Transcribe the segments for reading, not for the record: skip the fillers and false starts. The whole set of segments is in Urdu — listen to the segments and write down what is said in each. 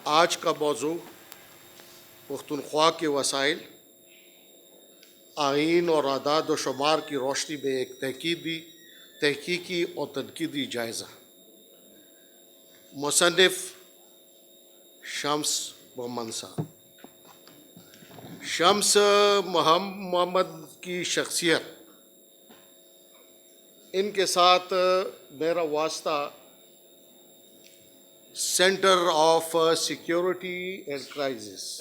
آج کا موضوع پختونخوا کے وسائل، آئین اور اعداد و شمار کی روشنی میں ایک تحقیقی اور تنقیدی جائزہ۔ مصنف شمس محمد صاحب۔ شمس محمد کی شخصیت، ان کے ساتھ میرا واسطہ centre of security and crisis,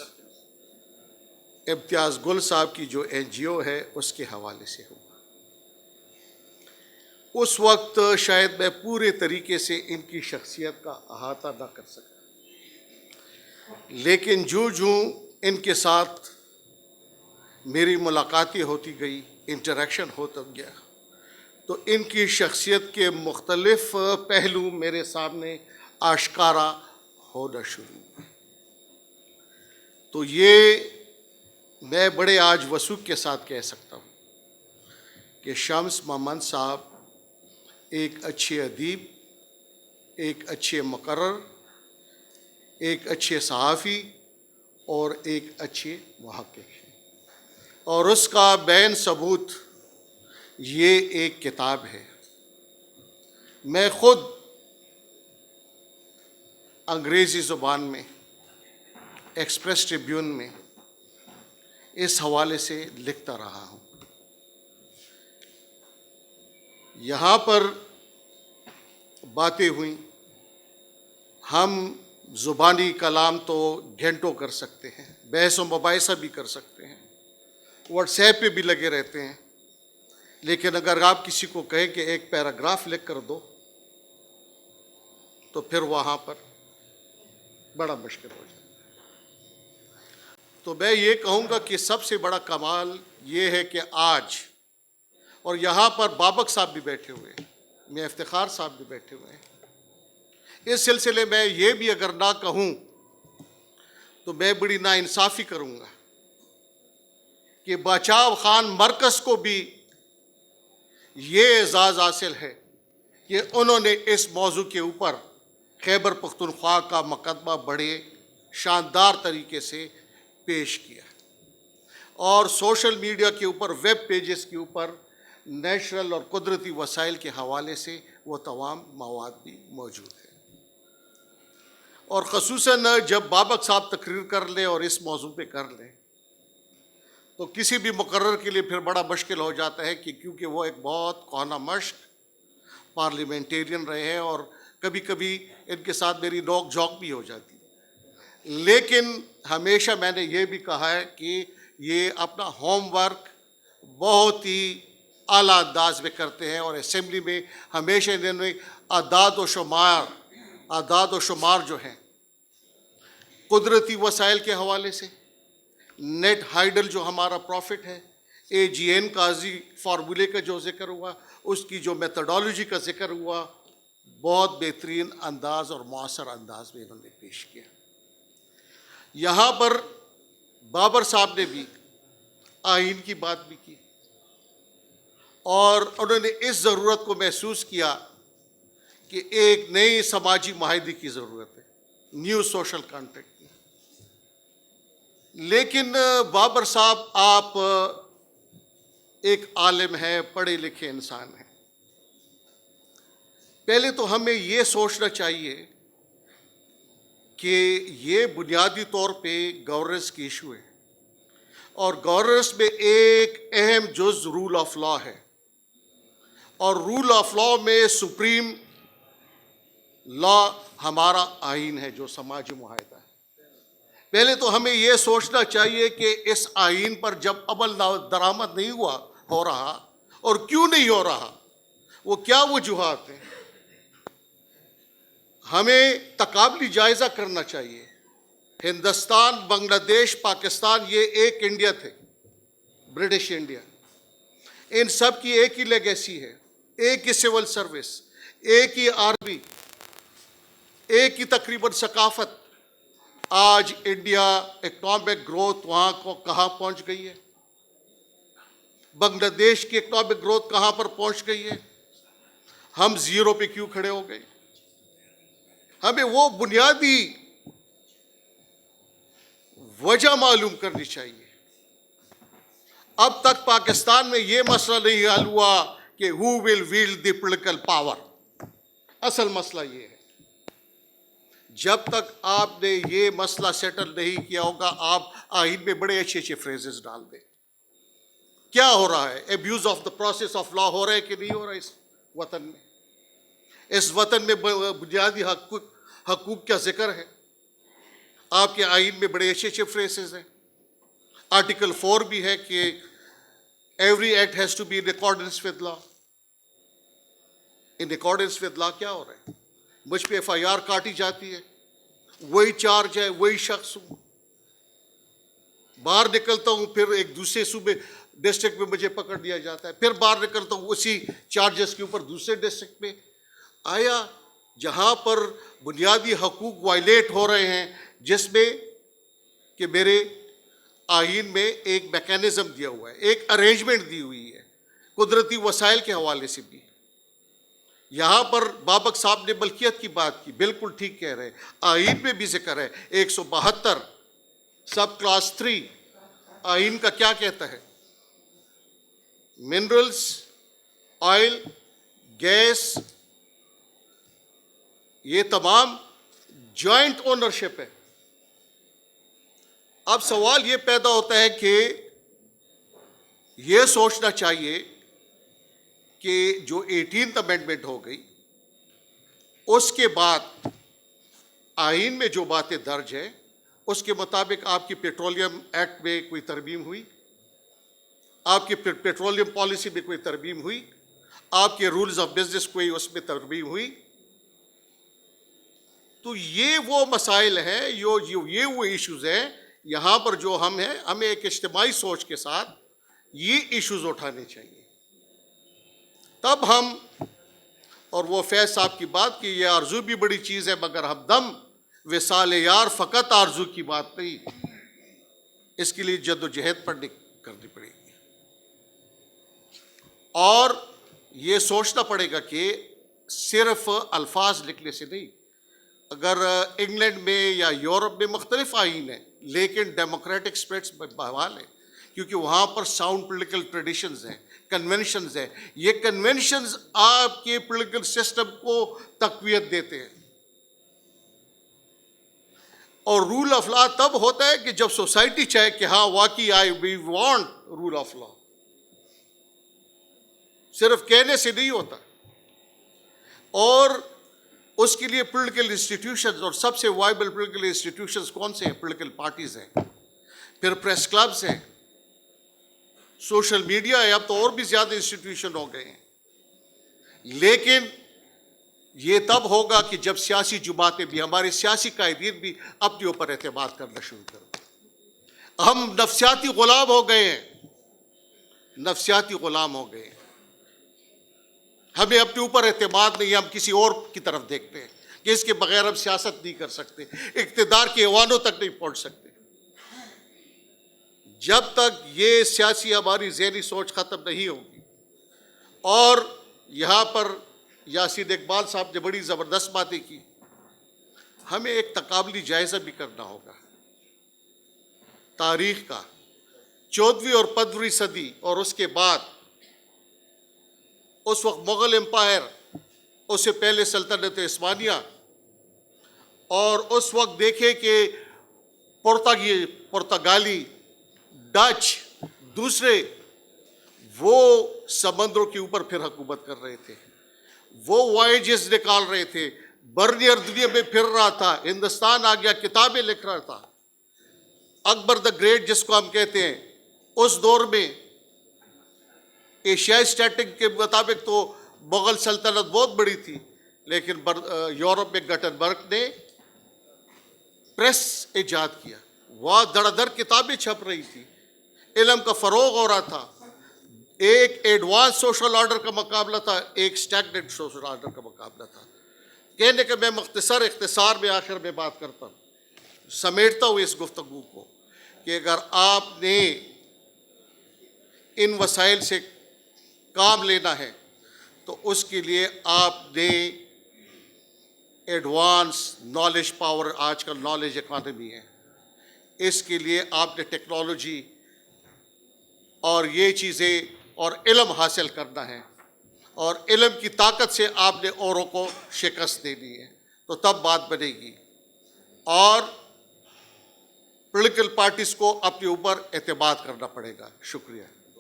امتیاز گل صاحب کی جو NGO ہے اس کے حوالے سے ہوا۔ اس وقت شاید میں پورے طریقے سے ان کی شخصیت کا احاطہ نہ کر سکا، لیکن جوں ان کے ساتھ میری ملاقاتیں ہوتی گئی، انٹریکشن ہوتا گیا، تو ان کی شخصیت کے مختلف پہلو میرے سامنے آشکارا ہونا شروع ہوئے۔ تو یہ میں بڑے آج وثوق کے ساتھ کہہ سکتا ہوں کہ شمس محمد صاحب ایک اچھے ادیب، ایک اچھے مقرر، ایک اچھے صحافی اور ایک اچھے محقق ہیں، اور اس کا بین ثبوت یہ ایک کتاب ہے۔ میں خود انگریزی زبان میں ایکسپریس ٹریبیون میں اس حوالے سے لکھتا رہا ہوں۔ یہاں پر باتیں ہوئیں، ہم زبانی کلام تو گھنٹوں کر سکتے ہیں، بحث و مباحثہ بھی کر سکتے ہیں، واٹس ایپ پہ بھی لگے رہتے ہیں، لیکن اگر آپ کسی کو کہیں کہ ایک پیراگراف لکھ کر دو تو پھر وہاں پر بڑا مشکل ہو جاتا ہے۔ تو میں یہ کہوں گا کہ سب سے بڑا کمال یہ ہے کہ آج، اور یہاں پر بابک صاحب بھی بیٹھے ہوئے ہیں، میں افتخار صاحب بھی بیٹھے ہوئے ہیں، اس سلسلے میں یہ بھی اگر نہ کہوں تو میں بڑی ناانصافی کروں گا کہ بچاؤ خان مرکز کو بھی یہ اعزاز حاصل ہے کہ انہوں نے اس موضوع کے اوپر خیبر پختونخوا کا مقدمہ بڑے شاندار طریقے سے پیش کیا، اور سوشل میڈیا کے اوپر، ویب پیجز کے اوپر نیچرل اور قدرتی وسائل کے حوالے سے وہ تمام مواد بھی موجود ہے۔ اور خصوصاً جب بابک صاحب تقریر کر لیں اور اس موضوع پہ کر لیں تو کسی بھی مقرر کے لیے پھر بڑا مشکل ہو جاتا ہے، کہ کیونکہ وہ ایک بہت کہنا مشق پارلیمنٹیرین رہے ہیں، اور کبھی کبھی ان کے ساتھ میری نوک جھوک بھی ہو جاتی ہے، لیکن ہمیشہ میں نے یہ بھی کہا ہے کہ یہ اپنا ہوم ورک بہت ہی اعلیٰ انداز میں کرتے ہیں، اور اسمبلی میں ہمیشہ انہوں نے اعداد و شمار جو ہیں قدرتی وسائل کے حوالے سے، نیٹ ہائیڈل جو ہمارا پروفٹ ہے، AGN قاضی فارمولے کا جو ذکر ہوا، اس کی جو میتھڈالوجی کا ذکر ہوا، بہت بہترین انداز اور مؤثر انداز میں انہوں نے پیش کیا۔ یہاں پر بابر صاحب نے بھی آئین کی بات بھی کی، اور انہوں نے اس ضرورت کو محسوس کیا کہ ایک نئی سماجی معاہدے کی ضرورت ہے، نیو سوشل کانٹریکٹ کی۔ لیکن بابر صاحب آپ ایک عالم ہیں، پڑھے لکھے انسان ہیں، پہلے تو ہمیں یہ سوچنا چاہیے کہ یہ بنیادی طور پہ گورننس کی ایشو ہے، اور گورننس میں ایک اہم جز رول آف لا ہے، اور رول آف لا میں سپریم لا ہمارا آئین ہے جو سماجی معاہدہ ہے۔ پہلے تو ہمیں یہ سوچنا چاہیے کہ اس آئین پر جب عمل درآمد نہیں ہو رہا، اور کیوں نہیں ہو رہا، وہ کیا وجوہات ہیں، ہمیں تقابلی جائزہ کرنا چاہیے۔ ہندوستان، بنگلہ دیش، پاکستان، یہ ایک انڈیا تھے، برٹش انڈیا، ان سب کی ایک ہی لیگیسی ہے، ایک ہی سول سروس، ایک ہی آرمی، ایک ہی تقریباً ثقافت۔ آج انڈیا اکنامک گروتھ وہاں کو کہاں پہنچ گئی ہے، بنگلہ دیش کی اکنامک گروتھ کہاں پر پہنچ گئی ہے، ہم زیرو پہ کیوں کھڑے ہو گئے؟ ہمیں وہ بنیادی وجہ معلوم کرنی چاہیے. اب تک پاکستان میں یہ مسئلہ نہیں حل ہوا کہ who will wield the political power. اصل مسئلہ یہ ہے. جب تک آپ نے یہ مسئلہ سیٹل نہیں کیا ہوگا, آپ آئین میں بڑے اچھے اچھے فریزز ڈال دیں. کیا ہو رہا ہے؟ Abuse of the process of law ہو رہا ہے کہ نہیں ہو رہا ہے اس وطن میں؟ اس وطن میں بنیادی حقوق کا ذکر ہے. آپ کے آئین میں بڑے اچھے اچھے فریزز ہیں. آرٹیکل 4 بھی ہے کہ every act has to be in accordance with law. In accordance with law کیا ہو رہا ہے؟ مجھ پہ FIR کاٹی جاتی ہے, وہی چارج ہے, وہی شخص ہوں, باہر نکلتا ہوں پھر ایک دوسرے صوبے ڈسٹرکٹ میں مجھے پکڑ دیا جاتا ہے, پھر باہر نکلتا ہوں اسی چارجز کے اوپر دوسرے ڈسٹرکٹ میں. آیا جہاں پر بنیادی حقوق وائلیٹ ہو رہے ہیں, جس میں کہ میرے آئین میں ایک میکینزم دیا ہوا ہے, ایک ارینجمنٹ دی ہوئی ہے قدرتی وسائل کے حوالے سے بھی. یہاں پر بابک صاحب نے ملکیت کی بات کی, بالکل ٹھیک کہہ رہے ہیں. آئین میں بھی ذکر ہے 172 سب کلاس 3 آئین کا کیا کہتا ہے؟ منرلز, آئل, گیس, یہ تمام جوائنٹ اونرشپ ہے. اب سوال یہ پیدا ہوتا ہے کہ یہ سوچنا چاہیے کہ جو 18th امینڈمنٹ ہو گئی, اس کے بعد آئین میں جو باتیں درج ہیں اس کے مطابق آپ کی پیٹرولیم ایکٹ میں کوئی ترمیم ہوئی, آپ کی پیٹرولیم پالیسی میں کوئی ترمیم ہوئی, آپ کے رولز آف بزنس کوئی اس میں ترمیم ہوئی. تو یہ وہ مسائل ہیں, یہ وہ ایشوز ہیں یہاں پر جو ہم ہیں, ہمیں ایک اجتماعی سوچ کے ساتھ یہ ایشوز اٹھانے چاہیے. تب ہم, اور وہ فیض صاحب کی بات کہ یہ آرزو بھی بڑی چیز ہے مگر ہمدم وصال یار فقط آرزو کی بات نہیں, اس کے لیے جد و جہد کرنی پڑے گی. اور یہ سوچنا پڑے گا کہ صرف الفاظ لکھنے سے نہیں. اگر انگلینڈ میں یا یورپ میں مختلف آئین ہیں لیکن ڈیموکریٹک اسپرٹس بحال ہیں, کیونکہ وہاں پر ساؤنڈ پولیٹیکل ٹریڈیشنز ہیں, کنونشنز ہیں. یہ کنونشنز آپ کے پولیٹیکل سسٹم کو تقویت دیتے ہیں. اور رول آف لا تب ہوتا ہے کہ جب سوسائٹی چاہے کہ ہاں واقعی we want rule of law. صرف کہنے سے نہیں ہوتا. اور اس کے لیے پولیٹیکل انسٹیٹیوشنز, اور سب سے وائبل پولیٹیکل انسٹیٹیوشنز کون سے ہیں؟ پولیٹیکل پارٹیز ہیں, پھر پریس کلبز ہیں, سوشل میڈیا ہے, اب تو اور بھی زیادہ انسٹیٹیوشن ہو گئے ہیں. لیکن یہ تب ہوگا کہ جب سیاسی جماعتیں بھی, ہمارے سیاسی قائدین بھی اپنے اوپر اعتماد کرنا شروع کریں. ہم نفسیاتی غلام ہو گئے ہیں, نفسیاتی غلام ہو گئے ہیں. ہمیں اپنے اوپر اعتماد نہیں, ہم کسی اور کی طرف دیکھتے ہیں کہ اس کے بغیر ہم سیاست نہیں کر سکتے, اقتدار کے ایوانوں تک نہیں پہنچ سکتے. جب تک یہ سیاسی ہماری ذہنی سوچ ختم نہیں ہوگی. اور یہاں پر یاسین اقبال صاحب نے بڑی زبردست باتیں کی, ہمیں ایک تقابلی جائزہ بھی کرنا ہوگا تاریخ کا. 14ویں اور 15ویں صدی اور اس کے بعد, اس وقت مغل امپائر, اس سے پہلے سلطنت عثمانیہ, اور اس وقت دیکھیں کہ پرتگالی, ڈچ, دوسرے وہ سمندروں کے اوپر پھر حکومت کر رہے تھے, وہ وائجز نکال رہے تھے, برنیئر دنیا میں پھر رہا تھا, ہندوستان آ گیا, کتابیں لکھ رہا تھا. اکبر دا گریٹ جس کو ہم کہتے ہیں, اس دور میں ایشیائی اسٹیٹک کے مطابق تو مغل سلطنت بہت بڑی تھی, لیکن یورپ میں گٹنبرگ نے پریس ایجاد کیا, وہاں دڑ دڑ کتابیں چھپ رہی تھی, علم کا فروغ ہو رہا تھا. ایک ایڈوانس سوشل آرڈر کا مقابلہ تھا, ایک اسٹیگننٹ سوشل آرڈر کا مقابلہ تھا. کہنے کہ میں اختصار میں آخر میں بات کرتا ہوں, سمیٹتا ہوں اس گفتگو کو, کہ اگر آپ نے ان وسائل سے کام لینا ہے تو اس کے لیے آپ نے ایڈوانس نالج پاور, آج کل نالج اکانومی ہے, اس کے لیے آپ نے ٹیکنالوجی اور یہ چیزیں اور علم حاصل کرنا ہے، اور علم کی طاقت سے آپ نے اوروں کو شکست دینی ہے، تو تب بات بنے گی۔ اور پولیٹیکل پارٹیز کو اپنے اوپر اعتماد کرنا پڑے گا۔ شکریہ۔